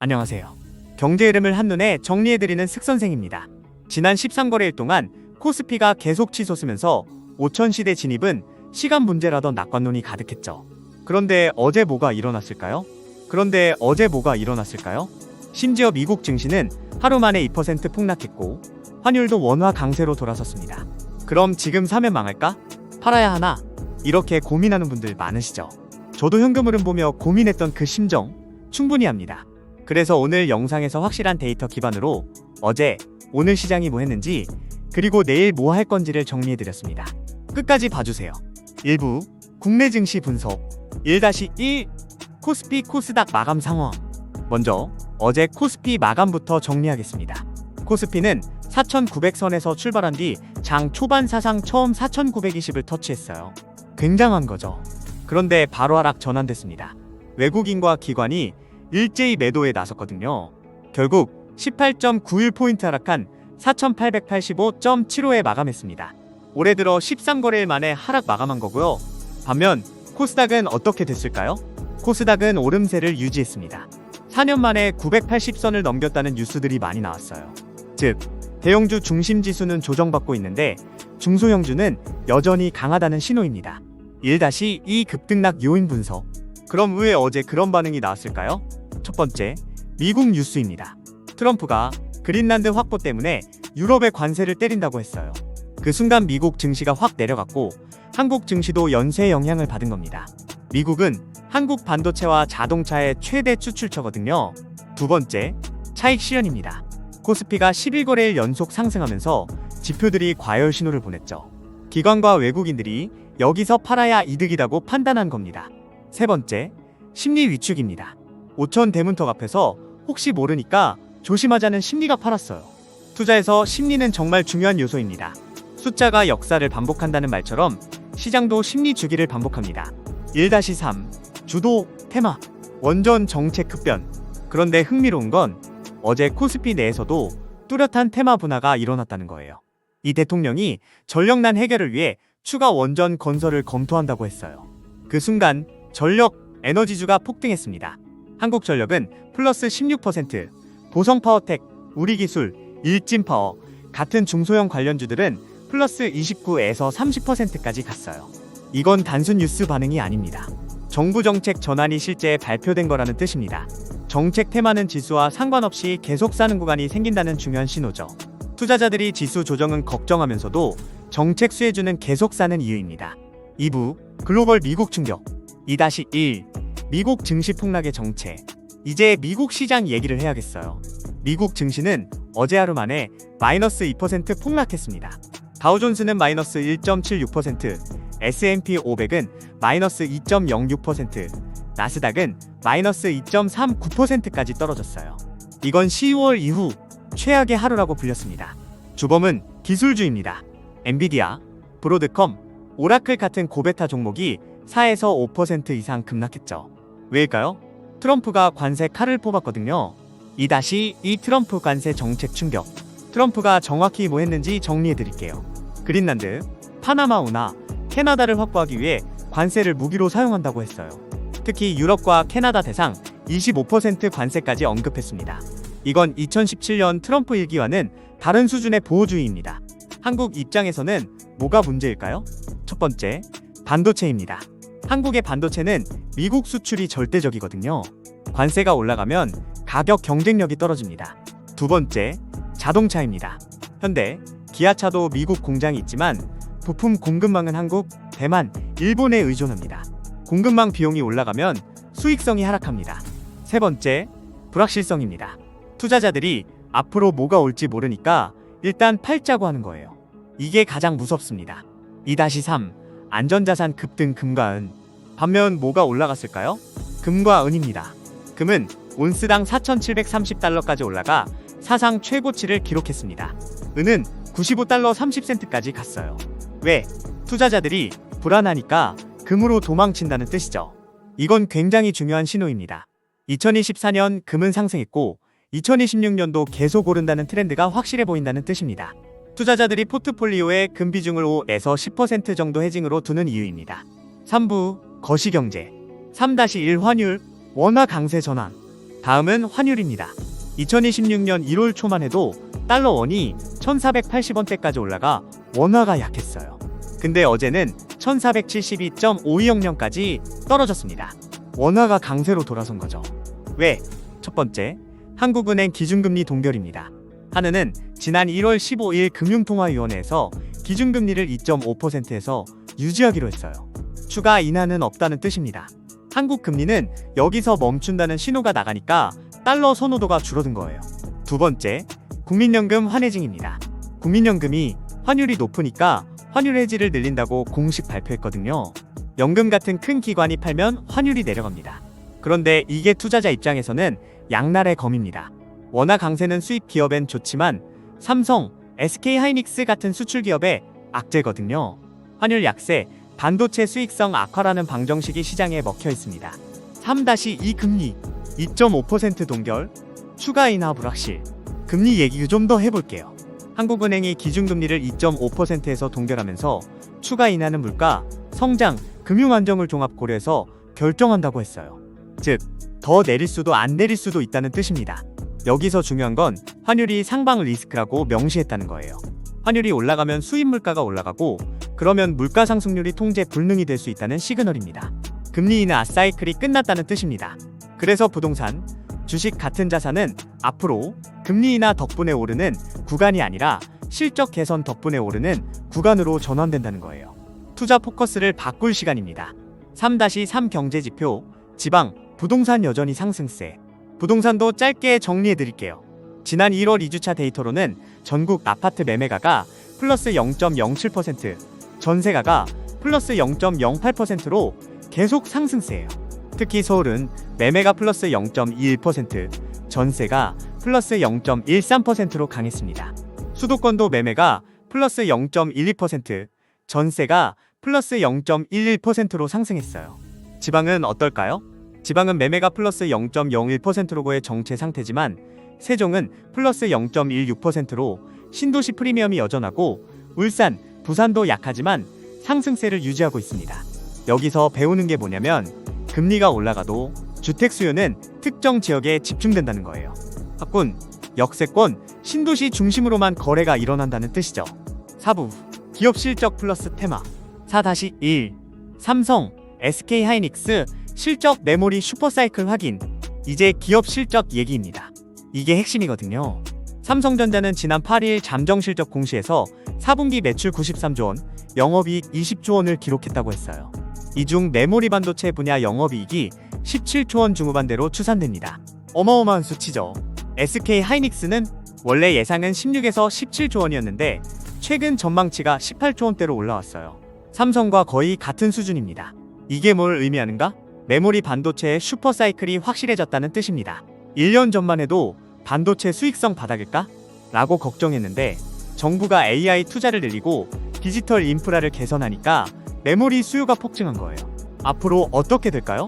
안녕하세요. 경제 흐름을 한눈에 정리해드리는 슥선생입니다. 지난 13거래일 동안 코스피가 계속 치솟으면서 5000시대 진입은 시간 문제라던 낙관론이 가득했죠. 그런데 어제 뭐가 일어났을까요? 심지어 미국 증시는 하루 만에 2% 폭락했고 환율도 원화 강세로 돌아섰습니다. 그럼 지금 사면 망할까? 팔아야 하나? 이렇게 고민하는 분들 많으시죠? 저도 현금 흐름 보며 고민했던 그 심정 충분히 합니다. 그래서 오늘 영상에서 확실한 데이터 기반으로 어제, 오늘 시장이 뭐 했는지 그리고 내일 뭐 할 건지를 정리해드렸습니다. 끝까지 봐주세요. 1부 국내 증시 분석 1-1 코스피 코스닥 마감 상황. 먼저 어제 코스피 마감부터 정리하겠습니다. 코스피는 4,900선에서 출발한 뒤 장 초반 사상 처음 4,920을 터치했어요. 굉장한 거죠. 그런데 바로 하락 전환됐습니다. 외국인과 기관이 일제히 매도에 나섰거든요. 결국 18.91포인트 하락한 4,885.75에 마감했습니다. 올해 들어 13거래일 만에 하락 마감한 거고요. 반면 코스닥은 어떻게 됐을까요? 코스닥은 오름세를 유지했습니다. 4년 만에 980선을 넘겼다는 뉴스들이 많이 나왔어요. 즉, 대형주 중심 지수는 조정받고 있는데 중소형주는 여전히 강하다는 신호입니다. 1-2 급등락 요인 분석. 그럼 왜 어제 그런 반응이 나왔을까요? 첫 번째, 미국 뉴스입니다. 트럼프가 그린란드 확보 때문에 유럽의 관세를 때린다고 했어요. 그 순간 미국 증시가 확 내려갔고 한국 증시도 연쇄 영향을 받은 겁니다. 미국은 한국 반도체와 자동차의 최대 수출처거든요. 두 번째, 차익 실현입니다. 코스피가 11거래일 연속 상승하면서 지표들이 과열 신호를 보냈죠. 기관과 외국인들이 여기서 팔아야 이득이라고 판단한 겁니다. 세 번째, 심리 위축입니다. 5천 대문턱 앞에서 혹시 모르니까 조심하자는 심리가 팔았어요. 투자에서 심리는 정말 중요한 요소입니다. 숫자가 역사를 반복한다는 말처럼 시장도 심리 주기를 반복합니다. 1-3 주도 테마 원전 정책 급변. 그런데 흥미로운 건 어제 코스피 내에서도 뚜렷한 테마 분화가 일어났다는 거예요. 이 대통령이 전력난 해결을 위해 추가 원전 건설을 검토한다고 했어요. 그 순간 전력, 에너지주가 폭등했습니다. 한국전력은 플러스 16%, 보성파워텍, 우리기술, 일진파워 같은 중소형 관련주들은 플러스 29에서 30%까지 갔어요. 이건 단순 뉴스 반응이 아닙니다. 정부 정책 전환이 실제 발표된 거라는 뜻입니다. 정책 테마는 지수와 상관없이 계속 사는 구간이 생긴다는 중요한 신호죠. 투자자들이 지수 조정은 걱정하면서도 정책 수혜주는 계속 사는 이유입니다. 2부 글로벌 미국 충격 2-1 미국 증시 폭락의 정체. 이제 미국 시장 얘기를 해야겠어요. 미국 증시는 어제 하루 만에 마이너스 2% 폭락했습니다. 다우존스는 마이너스 1.76%, S&P 500은 마이너스 2.06%, 나스닥은 마이너스 2.39%까지 떨어졌어요. 이건 10월 이후 최악의 하루라고 불렸습니다. 주범은 기술주입니다. 엔비디아, 브로드컴, 오라클 같은 고베타 종목이 4에서 5% 이상 급락했죠. 왜일까요? 트럼프가 관세 칼을 뽑았거든요. 2-2 트럼프 관세 정책 충격. 트럼프가 정확히 뭐 했는지 정리해드릴게요. 그린란드, 파나마 운하, 캐나다를 확보하기 위해 관세를 무기로 사용한다고 했어요. 특히 유럽과 캐나다 대상 25% 관세까지 언급했습니다. 이건 2017년 트럼프 일기와는 다른 수준의 보호주의입니다. 한국 입장에서는 뭐가 문제일까요? 첫 번째, 반도체입니다. 한국의 반도체는 미국 수출이 절대적이거든요. 관세가 올라가면 가격 경쟁력이 떨어집니다. 두 번째, 자동차입니다. 현대, 기아차도 미국 공장이 있지만 부품 공급망은 한국, 대만, 일본에 의존합니다. 공급망 비용이 올라가면 수익성이 하락합니다. 세 번째, 불확실성입니다. 투자자들이 앞으로 뭐가 올지 모르니까 일단 팔자고 하는 거예요. 이게 가장 무섭습니다. 2-3 안전자산 급등 금과 은. 반면 뭐가 올라갔을까요? 금과 은입니다. 금은 온스당 4,730달러까지 올라가 사상 최고치를 기록했습니다. 은은 95달러 30센트까지 갔어요. 왜? 투자자들이 불안하니까 금으로 도망친다는 뜻이죠. 이건 굉장히 중요한 신호입니다. 2024년 금은 상승했고 2026년도 계속 오른다는 트렌드가 확실해 보인다는 뜻입니다. 투자자들이 포트폴리오에 금 비중을 5에서 10% 정도 헤징으로 두는 이유입니다. 3부 거시경제 3-1 환율 원화 강세 전환. 다음은 환율입니다. 2026년 1월 초만 해도 달러 원이 1480원대까지 올라가 원화가 약했어요. 근데 어제는 1472.5200까지 떨어졌습니다. 원화가 강세로 돌아선 거죠. 왜? 첫 번째, 한국은행 기준금리 동결입니다. 한은은 지난 1월 15일 금융통화위원회에서 기준금리를 2.5%에서 유지하기로 했어요. 추가 인하는 없다는 뜻입니다. 한국 금리는 여기서 멈춘다는 신호가 나가니까 달러 선호도가 줄어든 거예요. 두 번째, 국민연금 환해징입니다. 국민연금이 환율이 높으니까 환율 해지를 늘린다고 공식 발표했거든요. 연금 같은 큰 기관이 팔면 환율이 내려갑니다. 그런데 이게 투자자 입장에서는 양날의 검입니다. 원화 강세는 수입 기업엔 좋지만 삼성, SK하이닉스 같은 수출 기업에 악재거든요. 환율 약세, 반도체 수익성 악화라는 방정식이 시장에 먹혀 있습니다. 3-2 금리, 2.5% 동결, 추가 인하 불확실. 금리 얘기 좀 더 해볼게요. 한국은행이 기준금리를 2.5%에서 동결하면서 추가 인하는 물가, 성장, 금융 안정을 종합 고려해서 결정한다고 했어요. 즉, 더 내릴 수도 안 내릴 수도 있다는 뜻입니다. 여기서 중요한 건 환율이 상방 리스크라고 명시했다는 거예요. 환율이 올라가면 수입 물가가 올라가고 그러면 물가 상승률이 통제 불능이 될 수 있다는 시그널입니다. 금리 인하 사이클이 끝났다는 뜻입니다. 그래서 부동산, 주식 같은 자산은 앞으로 금리 인하 덕분에 오르는 구간이 아니라 실적 개선 덕분에 오르는 구간으로 전환된다는 거예요. 투자 포커스를 바꿀 시간입니다. 3-3 경제지표, 지방, 부동산 여전히 상승세. 부동산도 짧게 정리해 드릴게요. 지난 1월 2주차 데이터로는 전국 아파트 매매가가 플러스 0.07%, 전세가가 플러스 0.08%로 계속 상승세예요. 특히 서울은 매매가 플러스 0.21%, 전세가 플러스 0.13%로 강했습니다. 수도권도 매매가 플러스 0.12%, 전세가 플러스 0.11%로 상승했어요. 지방은 어떨까요? 지방은 매매가 플러스 0.01%로고의 정체 상태지만 세종은 플러스 0.16%로 신도시 프리미엄이 여전하고 울산, 부산도 약하지만 상승세를 유지하고 있습니다. 여기서 배우는 게 뭐냐면 금리가 올라가도 주택 수요는 특정 지역에 집중된다는 거예요. 학군, 역세권, 신도시 중심으로만 거래가 일어난다는 뜻이죠. 4부, 기업 실적 플러스 테마. 4-1, 삼성, SK하이닉스 실적 메모리 슈퍼사이클 확인. 이제 기업 실적 얘기입니다. 이게 핵심이거든요. 삼성전자는 지난 8일 잠정 실적 공시에서 4분기 매출 93조 원, 영업이익 20조 원을 기록했다고 했어요. 이 중 메모리 반도체 분야 영업이익이 17조 원 중후반대로 추산됩니다. 어마어마한 수치죠. SK하이닉스는 원래 예상은 16에서 17조 원이었는데 최근 전망치가 18조 원대로 올라왔어요. 삼성과 거의 같은 수준입니다. 이게 뭘 의미하는가? 메모리 반도체의 슈퍼사이클이 확실해졌다는 뜻입니다. 1년 전만 해도 반도체 수익성 바닥일까? 라고 걱정했는데 정부가 AI 투자를 늘리고 디지털 인프라를 개선하니까 메모리 수요가 폭증한 거예요. 앞으로 어떻게 될까요?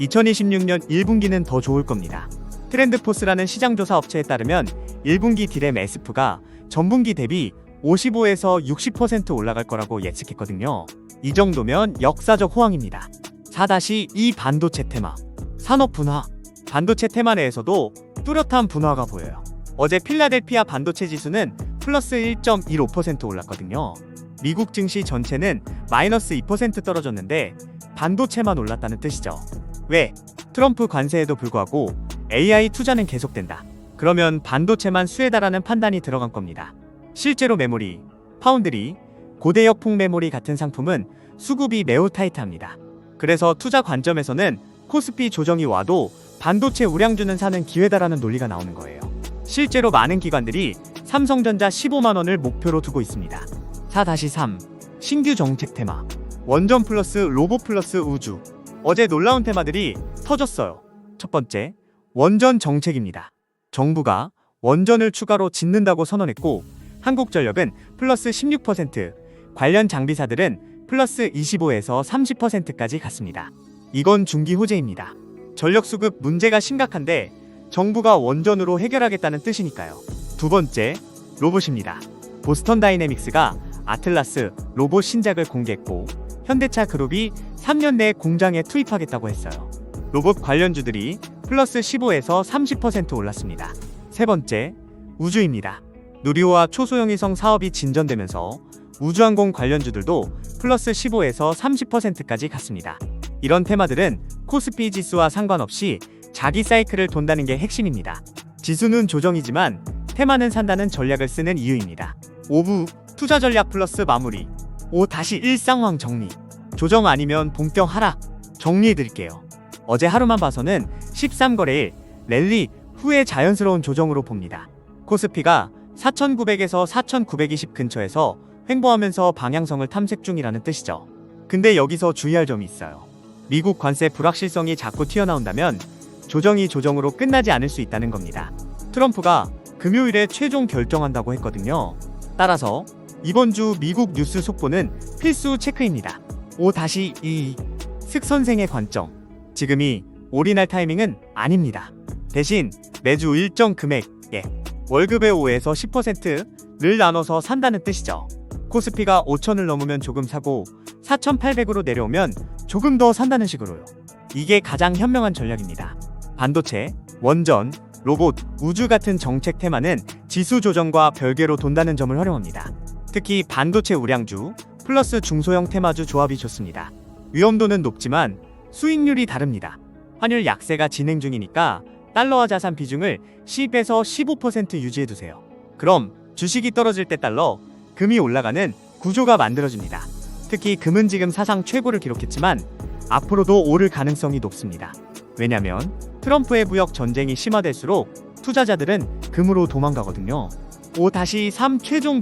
2026년 1분기는 더 좋을 겁니다. 트렌드포스라는 시장조사 업체에 따르면 1분기 디램 SF가 전분기 대비 55에서 60% 올라갈 거라고 예측했거든요. 이 정도면 역사적 호황입니다. 4-2 반도체 테마. 산업 분화. 반도체 테마 내에서도 뚜렷한 분화가 보여요. 어제 필라델피아 반도체 지수는 플러스 1.15% 올랐거든요. 미국 증시 전체는 마이너스 2% 떨어졌는데 반도체만 올랐다는 뜻이죠. 왜? 트럼프 관세에도 불구하고 AI 투자는 계속된다. 그러면 반도체만 수혜다라는 판단이 들어간 겁니다. 실제로 메모리, 파운드리, 고대역 풍메모리 같은 상품은 수급이 매우 타이트합니다. 그래서 투자 관점에서는 코스피 조정이 와도 반도체 우량주는 사는 기회다라는 논리가 나오는 거예요. 실제로 많은 기관들이 삼성전자 15만원을 목표로 두고 있습니다. 4-3 신규 정책 테마. 원전 플러스 로봇 플러스 우주. 어제 놀라운 테마들이 터졌어요. 첫 번째, 원전 정책입니다. 정부가 원전을 추가로 짓는다고 선언했고 한국전력은 플러스 16%, 관련 장비사들은 플러스 25에서 30%까지 갔습니다. 이건 중기 호재입니다. 전력 수급 문제가 심각한데 정부가 원전으로 해결하겠다는 뜻이니까요. 두 번째, 로봇입니다. 보스턴 다이내믹스가 아틀라스 로봇 신작을 공개했고 현대차 그룹이 3년 내에 공장에 투입하겠다고 했어요. 로봇 관련주들이 플러스 15에서 30% 올랐습니다. 세 번째, 우주입니다. 누리호와 초소형 위성 사업이 진전되면서 우주항공 관련주들도 플러스 15에서 30%까지 갔습니다. 이런 테마들은 코스피 지수와 상관없이 자기 사이클을 돈다는 게 핵심입니다. 지수는 조정이지만 테마는 산다는 전략을 쓰는 이유입니다. 5부 투자 전략 플러스 마무리. 5-1 상황 정리. 조정 아니면 본격 하락. 정리해드릴게요. 어제 하루만 봐서는 13거래일 랠리 후에 자연스러운 조정으로 봅니다. 코스피가 4,900에서 4,920 근처에서 횡보하면서 방향성을 탐색 중이라는 뜻이죠. 근데 여기서 주의할 점이 있어요. 미국 관세 불확실성이 자꾸 튀어나온다면 조정이 조정으로 끝나지 않을 수 있다는 겁니다. 트럼프가 금요일에 최종 결정한다고 했거든요. 따라서 이번 주 미국 뉴스 속보는 필수 체크입니다. 5-2 슥 선생의 관점. 지금이 올인할 타이밍은 아닙니다. 대신 매주 일정 금액에 월급의 5에서 10%를 나눠서 산다는 뜻이죠. 코스피가 5,000을 넘으면 조금 사고 4,800으로 내려오면 조금 더 산다는 식으로요. 이게 가장 현명한 전략입니다. 반도체, 원전, 로봇, 우주 같은 정책 테마는 지수 조정과 별개로 돈다는 점을 활용합니다. 특히 반도체 우량주, 플러스 중소형 테마주 조합이 좋습니다. 위험도는 높지만 수익률이 다릅니다. 환율 약세가 진행 중이니까 달러화 자산 비중을 10에서 15% 유지해두세요. 그럼 주식이 떨어질 때 달러, 금이 올라가는 구조가 만들어집니다. 특히 금은 지금 사상 최고를 기록했지만 앞으로도 오를 가능성이 높습니다. 왜냐면 트럼프의 무역 전쟁이 심화될수록 투자자들은 금으로 도망가거든요. 5-3 최종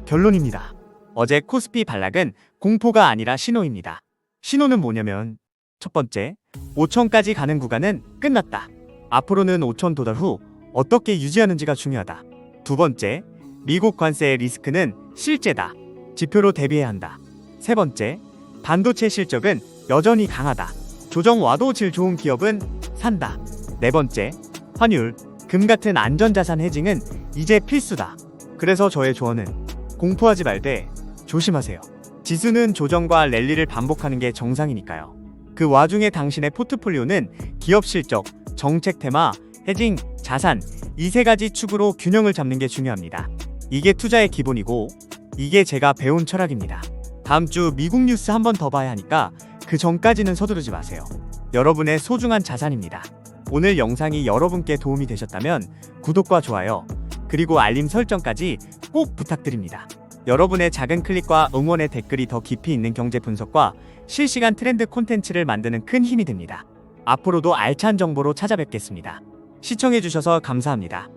결론입니다. 어제 코스피 반락은 공포가 아니라 신호입니다. 신호는 뭐냐면 첫 번째, 5,000까지 가는 구간은 끝났다. 앞으로는 5,000 도달 후 어떻게 유지하는지가 중요하다. 두 번째, 미국 관세의 리스크는 실제다. 지표로 대비해야 한다. 세 번째, 반도체 실적은 여전히 강하다. 조정 와도 질 좋은 기업은 산다. 네 번째, 환율, 금 같은 안전자산 해징은 이제 필수다. 그래서 저의 조언은 공포하지 말되 조심하세요. 지수는 조정과 랠리를 반복하는 게 정상이니까요. 그 와중에 당신의 포트폴리오는 기업 실적, 정책 테마, 해징, 자산 이 세 가지 축으로 균형을 잡는 게 중요합니다. 이게 투자의 기본이고 이게 제가 배운 철학입니다. 다음 주 미국 뉴스 한 번 더 봐야 하니까 그 전까지는 서두르지 마세요. 여러분의 소중한 자산입니다. 오늘 영상이 여러분께 도움이 되셨다면 구독과 좋아요 그리고 알림 설정까지 꼭 부탁드립니다. 여러분의 작은 클릭과 응원의 댓글이 더 깊이 있는 경제 분석과 실시간 트렌드 콘텐츠를 만드는 큰 힘이 됩니다. 앞으로도 알찬 정보로 찾아뵙겠습니다. 시청해주셔서 감사합니다.